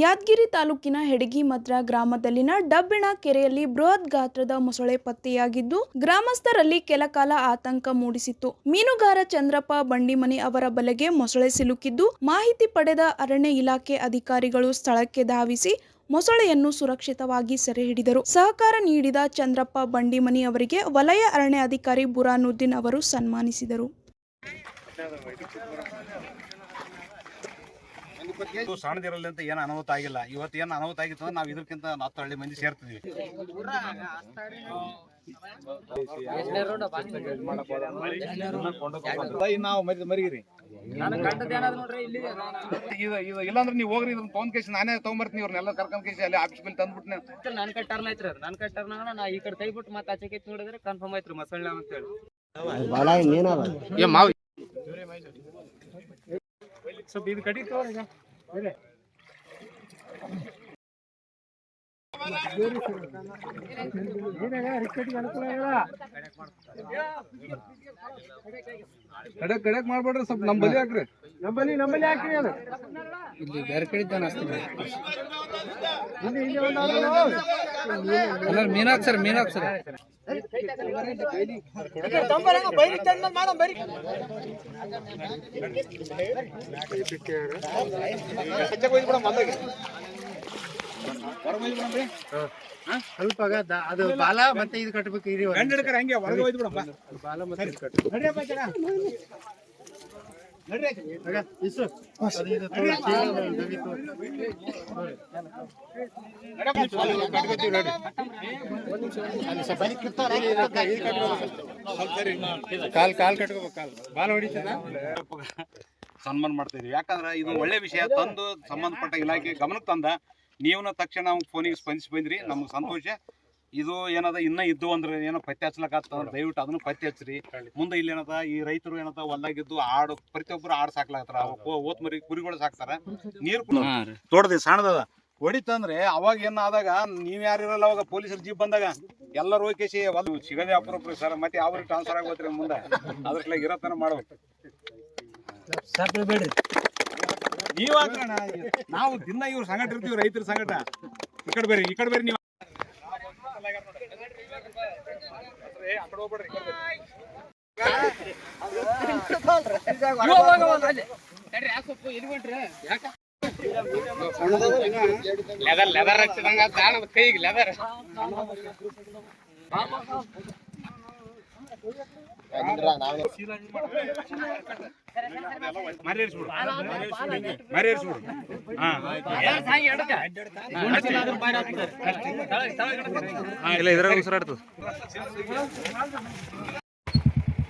ಯಾದಗಿರಿ ತಾಲೂಕಿನ ಹೆಡಗಿಮದ್ರ ಗ್ರಾಮದಲ್ಲಿನ ಡಬ್ಬಿಣ ಕೆರೆಯಲ್ಲಿ ಬೃಹತ್ ಗಾತ್ರದ ಮೊಸಳೆ ಪತ್ತೆಯಾಗಿದ್ದು ಗ್ರಾಮಸ್ಥರಲ್ಲಿ ಕೆಲಕಾಲ ಆತಂಕ ಮೂಡಿಸಿತ್ತು. ಮೀನುಗಾರ ಚಂದ್ರಪ್ಪ ಬಂಡಿಮನಿ ಅವರ ಬಲೆಗೆ ಮೊಸಳೆ ಸಿಲುಕಿದ್ದು ಮಾಹಿತಿ ಪಡೆದ ಅರಣ್ಯ ಇಲಾಖೆ ಅಧಿಕಾರಿಗಳು ಸ್ಥಳಕ್ಕೆ ಧಾವಿಸಿ ಮೊಸಳೆಯನ್ನು ಸುರಕ್ಷಿತವಾಗಿ ಸೆರೆ ಹಿಡಿದರು. ಸಹಕಾರ ನೀಡಿದ ಚಂದ್ರಪ್ಪ ಬಂಡಿಮನಿ ಅವರಿಗೆ ವಲಯ ಅರಣ್ಯಾಧಿಕಾರಿ ಬುರಾನುದ್ದೀನ್ ಅವರು ಸನ್ಮಾನಿಸಿದರು. ಸಣ್ಣದಿರಲಿ ಅಂತ ಏನು ಅನಾಹುತ ಆಗಿಲ್ಲ. ಇವತ್ತು ಏನು ಅನಾಹುತ ಆಗಿತ್ತು ಅಂದ್ರೆ ನಾವು ಇದಕ್ಕಿಂತ 10 ಹಳ್ಳಿ ಮಂದಿ ಸೇರ್ತಿದ್ವಿ. ನಾವು ಮರಿಗಿರಿ ಇಲ್ಲಾಂದ್ರೆ ನೀವು ಹೋಗ್ರಿ ಇದನ್ನ ತೊಗೊಂಡ್ ಕೇಸಿ ನಾನೇ ತಗೊಂಡ್ಬರ್ತೀನಿ. ಇವ್ರನ್ನೆಲ್ಲ ಕರ್ಕೊಂಡ್ ಕೇಸಿ ಅಲ್ಲಿ ಆಫೀಸ್ ಮೇಲೆ ತಂದ್ಬಿಟ್ಟು ನನ್ ಕಟ್ಟರ್ನ ಐತ್ರಿ. ನನ್ ಕಟ್ಟರ್ನಾಗ ನಾ ಈ ಕಡೆ ತೆಗಿಬಿಟ್ಟು ಮತ್ತೆ ಆಚೆ ನೋಡಿದ್ರೆ ಕನ್ಫರ್ಮ್ ಐತ್ರಿ ಮಸಳ್ಳ ಅಂತ ಹೇಳಿ. ಸ್ವಲ್ಪ ಇದು ಕಡಿ ಕಡೆಕ್ ಮಾಡ್ಬೇಡ್ರಿ. ಸ್ವಲ್ಪ ನಂಬಲ್ಲಿ ಹಾಕ್ರಿ. ನಂಬಲ್ಲಿ ಹಾಕ್ರಿ. ಅದು ಇಲ್ಲಿ ಬೇರೆ ಕಡೆ ಜನ ಅಷ್ಟೇ ಮೀನಾಕ್ಸರ್ ಸ್ವಲ್ಪ ಅದು ಬಾಲ ಮತ್ತೆ ಇದು ಕಟ್ಟಬೇಕು. ಹಂಗೆ ಒಳಗೆ ಹೋಯ್ತು ಬಿಡಪ್ಪ. ಬಾಲ ಮತ್ತೆ ಕಾಲ್ ಕಟ್ಕೋಬೇಕು. ಬಾಲ ಹೊಡಿತದ ಸನ್ಮಾನ ಮಾಡ್ತಾ ಇದೀವಿ. ಯಾಕಂದ್ರೆ ಇದು ಒಳ್ಳೆ ವಿಷಯ ತಂದು ಸಂಬಂಧಪಟ್ಟ ಇಲಾಖೆ ಗಮನಕ್ಕೆ ತಂದ ನೀವನ್ನ ತಕ್ಷಣ ಫೋನಿಗೆ ಸ್ಪಂದಿಸಿ ಬಂದ್ರಿ. ನಮ್ಗೆ ಸಂತೋಷ. ಇದು ಏನದ ಇನ್ನ ಇದ್ದು ಅಂದ್ರೆ ಏನೋ ಪತ್ತೆ ಹಚ್ಲಕತ್ತಂದ್ರೆ ದಯವಿಟ್ಟು ಅದನ್ನು ಪತ್ತೆ ಹಚ್ಚ್ರಿ. ಮುಂದೆ ಇಲ್ಲಿ ಏನದ ಈ ರೈತರು ಏನದ ಹೊಲ್ದಾಗಿದ್ದು ಆಡು ಪ್ರತಿಯೊಬ್ಬರು ಆಡು ಸಾಕ್ಲಾಕತ್ತಾರ. ಓತ್ ಮರಿ ಕುರಿಗಳು ಸಾಕ್ತಾರ. ನೀರು ತೋಟದಿ ಸಣ್ಣದದ ಹೊಡಿತಂದ್ರೆ ಅವಾಗ ಏನಾದಾಗ ನೀವ್ ಯಾರಿರಲ್ಲ. ಅವಾಗ ಪೊಲೀಸರು ಜೀಪ್ ಬಂದಾಗ ಎಲ್ಲರೂ ಹೋಗಿ ಸಿಗದೆ ಅಪರೂಪ ಸರ್ ಮತ್ತೆ ಅವ್ರಿಗೆ ಟ್ರಾನ್ಸ್ಫರ್ ಆಗೋತ್ರಿ ಮುಂದೆ. ಅದ್ರಲ್ಲ ಇರತನ ಮಾಡ್ಬೇಕು. ನೀವ್ ಹಾಕೋಣ. ನಾವು ದಿನ ಇವ್ರ ಸಂಗಟ ಇರ್ತೀವಿ, ರೈತರ ಸಂಗಟ. ಈ ಕಡೆ ಬೇರೆ ನೀವು ಲೆದರ್ ಹಚ್ಚಿದಂಗ ಕೈಗೆ ಲೆದರ್ ಇಲ್ಲ ಇದ್ರಾಗ ಉಸಿರಾಡ್ತದೆ.